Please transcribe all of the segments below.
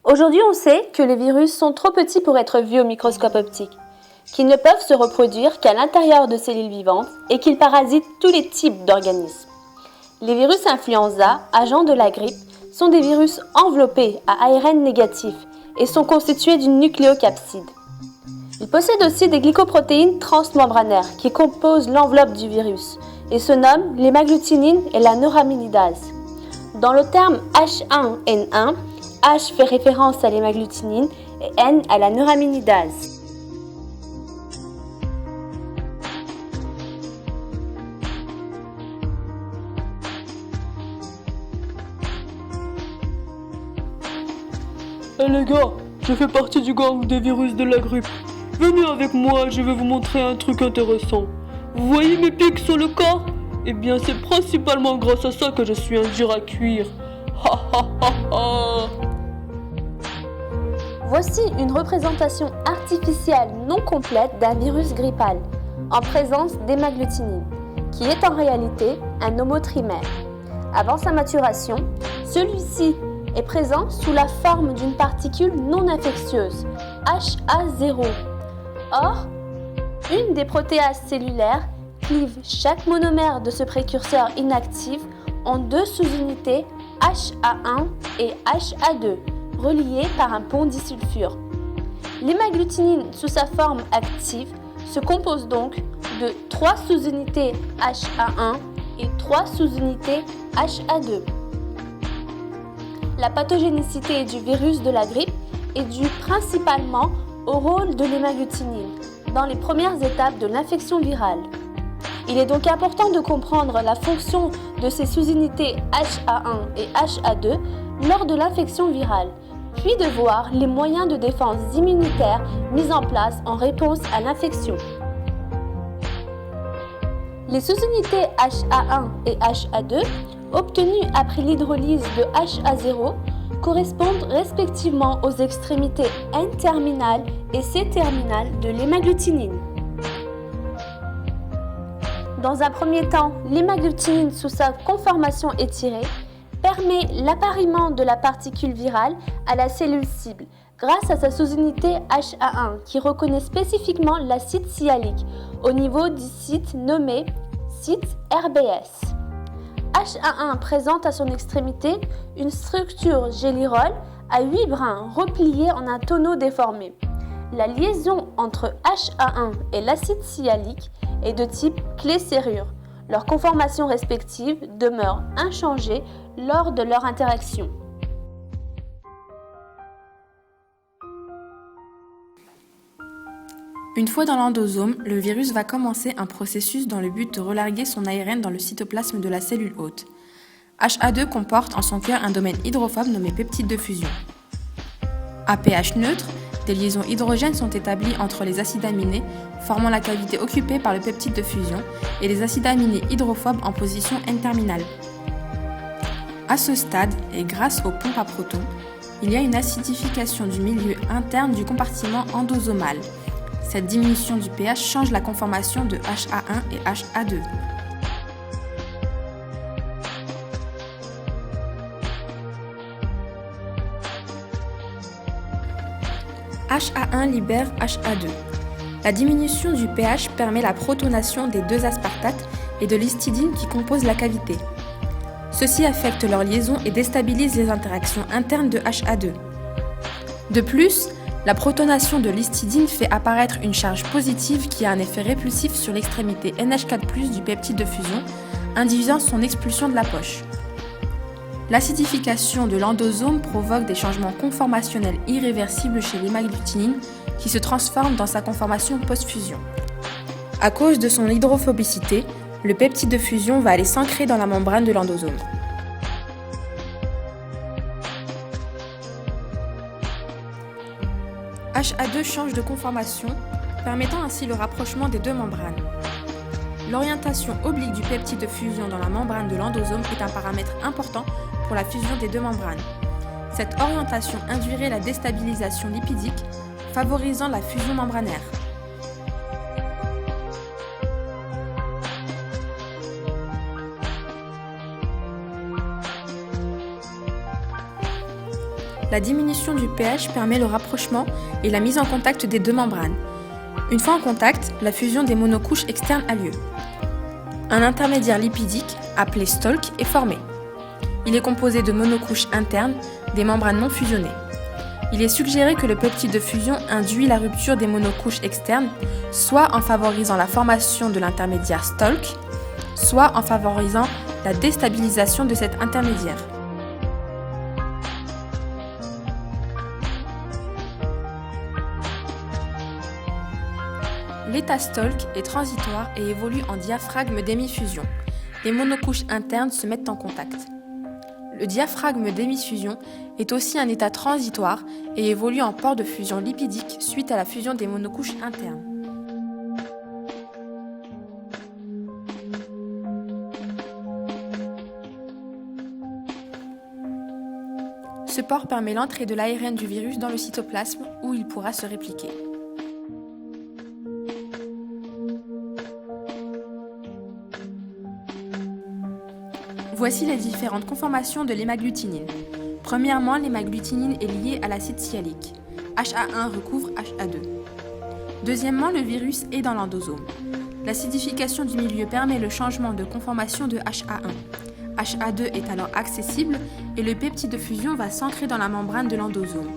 Aujourd'hui, on sait que les virus sont trop petits pour être vus au microscope optique, qu'ils ne peuvent se reproduire qu'à l'intérieur de cellules vivantes et qu'ils parasitent tous les types d'organismes. Les virus influenza, agents de la grippe, sont des virus enveloppés à ARN négatif et sont constitués d'une nucléocapside. Ils possèdent aussi des glycoprotéines transmembranaires qui composent l'enveloppe du virus et se nomment l'hémagglutinine et la neuraminidase. Dans le terme H1N1, H fait référence à l'hémagglutinine et N à la neuraminidase. Eh les gars, je fais partie du gang des virus de la grippe. Venez avec moi, je vais vous montrer un truc intéressant. Vous voyez mes pics sur le corps? Eh bien, c'est principalement grâce à ça que je suis un dur à cuire. Ha ha ha ha! Voici une représentation artificielle non complète d'un virus grippal en présence d'hémagglutinine, qui est en réalité un homotrimère. Avant sa maturation, celui-ci est présent sous la forme d'une particule non infectieuse, HA0. Or, une des protéases cellulaires clive chaque monomère de ce précurseur inactif en deux sous-unités HA1 et HA2, reliées par un pont disulfure. L'hémagglutinine sous sa forme active se compose donc de 3 sous-unités HA1 et 3 sous-unités HA2. La pathogénicité du virus de la grippe est due principalement au rôle de l'hémagglutinine dans les premières étapes de l'infection virale. Il est donc important de comprendre la fonction de ces sous-unités HA1 et HA2 lors de l'infection virale, puis de voir les moyens de défense immunitaire mis en place en réponse à l'infection. Les sous-unités HA1 et HA2 obtenues après l'hydrolyse de HA0 correspondent respectivement aux extrémités N-terminales et C-terminales de l'hémagglutinine. Dans un premier temps, l'hémagglutinine sous sa conformation étirée permet l'appariement de la particule virale à la cellule cible grâce à sa sous-unité HA1 qui reconnaît spécifiquement l'acide sialique au niveau du site nommé site RBS. HA1 présente à son extrémité une structure gélyrol à 8 brins repliés en un tonneau déformé. La liaison entre HA1 et l'acide sialique est de type clé-serrure. Leurs conformations respectives demeurent inchangées lors de leur interaction. Une fois dans l'endosome, le virus va commencer un processus dans le but de relarguer son ARN dans le cytoplasme de la cellule hôte. HA2 comporte en son cœur un domaine hydrophobe nommé peptide de fusion. À pH neutre, des liaisons hydrogènes sont établies entre les acides aminés, formant la cavité occupée par le peptide de fusion, et les acides aminés hydrophobes en position N-terminale. À ce stade, et grâce aux pompes à protons, il y a une acidification du milieu interne du compartiment endosomal. Cette diminution du pH change la conformation de HA1 et HA2. HA1 libère HA2. La diminution du pH permet la protonation des deux aspartates et de l'histidine qui composent la cavité. Ceci affecte leur liaison et déstabilise les interactions internes de HA2. De plus, la protonation de l'histidine fait apparaître une charge positive qui a un effet répulsif sur l'extrémité NH4+ du peptide de fusion, induisant son expulsion de la poche. L'acidification de l'endosome provoque des changements conformationnels irréversibles chez l'hémagglutinine qui se transforme dans sa conformation post-fusion. À cause de son hydrophobicité, le peptide de fusion va aller s'ancrer dans la membrane de l'endosome. HA2 change de conformation, permettant ainsi le rapprochement des deux membranes. L'orientation oblique du peptide de fusion dans la membrane de l'endosome est un paramètre important pour la fusion des deux membranes. Cette orientation induirait la déstabilisation lipidique, favorisant la fusion membranaire. La diminution du pH permet le rapprochement et la mise en contact des deux membranes. Une fois en contact, la fusion des monocouches externes a lieu. Un intermédiaire lipidique, appelé stalk, est formé. Il est composé de monocouches internes, des membranes non fusionnées. Il est suggéré que le peptide de fusion induit la rupture des monocouches externes, soit en favorisant la formation de l'intermédiaire stalk, soit en favorisant la déstabilisation de cet intermédiaire. L'état stalk est transitoire et évolue en diaphragme d'hémifusion. Les monocouches internes se mettent en contact. Le diaphragme d'hémifusion est aussi un état transitoire et évolue en port de fusion lipidique suite à la fusion des monocouches internes. Ce port permet l'entrée de l'ARN du virus dans le cytoplasme où il pourra se répliquer. Voici les différentes conformations de l'hémagglutinine. Premièrement, l'hémagglutinine est liée à l'acide sialique. HA1 recouvre HA2. Deuxièmement, le virus est dans l'endosome. L'acidification du milieu permet le changement de conformation de HA1. HA2 est alors accessible et le peptide de fusion va s'ancrer dans la membrane de l'endosome.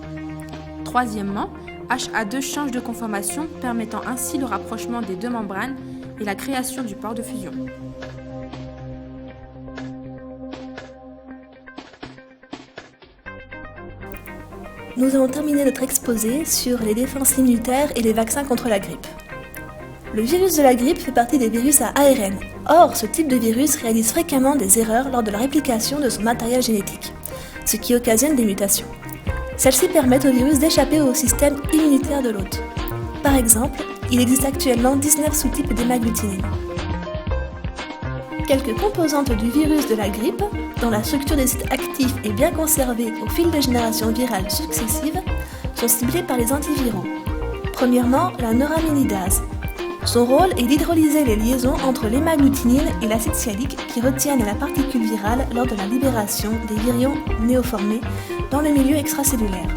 Troisièmement, HA2 change de conformation, permettant ainsi le rapprochement des deux membranes et la création du port de fusion. Nous allons terminer notre exposé sur les défenses immunitaires et les vaccins contre la grippe. Le virus de la grippe fait partie des virus à ARN. Or, ce type de virus réalise fréquemment des erreurs lors de la réplication de son matériel génétique, ce qui occasionne des mutations. Celles-ci permettent au virus d'échapper au système immunitaire de l'hôte. Par exemple, il existe actuellement 19 sous-types d'hémagglutinine. Quelques composantes du virus de la grippe, dont la structure des sites actifs est bien conservée au fil des générations virales successives, sont ciblées par les antiviraux. Premièrement, la neuraminidase. Son rôle est d'hydrolyser les liaisons entre l'hémagglutinine et l'acide sialique qui retiennent la particule virale lors de la libération des virions néoformés dans le milieu extracellulaire.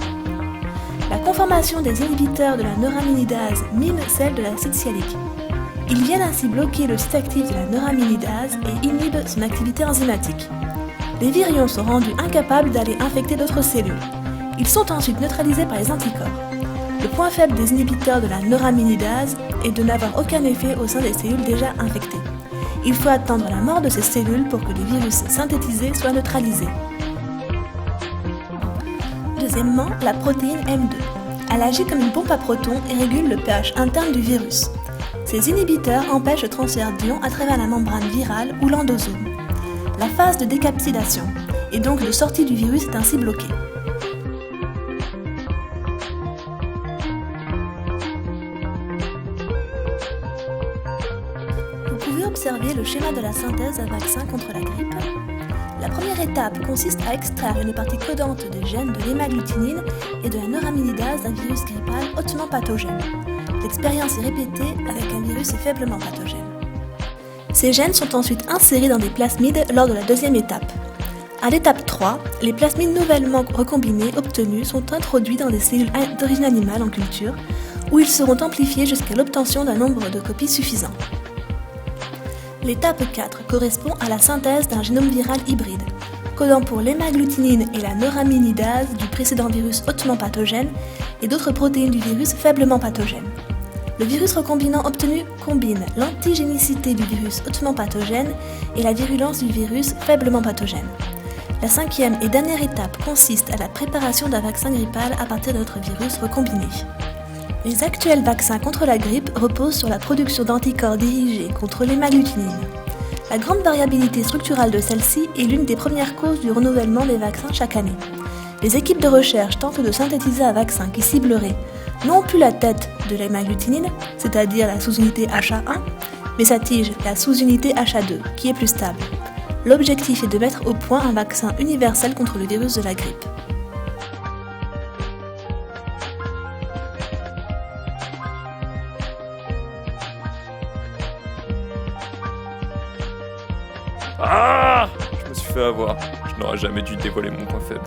La conformation des inhibiteurs de la neuraminidase mine celle de l'acide sialique. Ils viennent ainsi bloquer le site actif de la neuraminidase et inhibent son activité enzymatique. Les virions sont rendus incapables d'aller infecter d'autres cellules. Ils sont ensuite neutralisés par les anticorps. Le point faible des inhibiteurs de la neuraminidase est de n'avoir aucun effet au sein des cellules déjà infectées. Il faut attendre la mort de ces cellules pour que les virus synthétisés soient neutralisés. Deuxièmement, la protéine M2. Elle agit comme une pompe à protons et régule le pH interne du virus. Ces inhibiteurs empêchent le transfert d'ions à travers la membrane virale ou l'endosome. La phase de décapsidation et donc de sortie du virus est ainsi bloquée. Vous pouvez observer le schéma de la synthèse d'un vaccin contre la grippe. La première étape consiste à extraire une partie codante des gènes de l'hémagglutinine et de la neuraminidase d'un virus grippal hautement pathogène. L'expérience est répétée avec un virus faiblement pathogène. Ces gènes sont ensuite insérés dans des plasmides lors de la deuxième étape. À l'étape 3, les plasmides nouvellement recombinés obtenus sont introduits dans des cellules d'origine animale en culture, où ils seront amplifiés jusqu'à l'obtention d'un nombre de copies suffisant. L'étape 4 correspond à la synthèse d'un génome viral hybride, codant pour l'hémagglutinine et la neuraminidase du précédent virus hautement pathogène et d'autres protéines du virus faiblement pathogène. Le virus recombinant obtenu combine l'antigénicité du virus hautement pathogène et la virulence du virus faiblement pathogène. La cinquième et dernière étape consiste à la préparation d'un vaccin grippal à partir de notre virus recombiné. Les actuels vaccins contre la grippe reposent sur la production d'anticorps dirigés contre l'hémagglutinine. La grande variabilité structurale de celle-ci est l'une des premières causes du renouvellement des vaccins chaque année. Les équipes de recherche tentent de synthétiser un vaccin qui ciblerait non plus la tête de l'hémagglutinine, c'est-à-dire la sous-unité HA1, mais sa tige, la sous-unité HA2, qui est plus stable. L'objectif est de mettre au point un vaccin universel contre le virus de la grippe. Ah! Je me suis fait avoir. Je n'aurais jamais dû dévoiler mon point faible.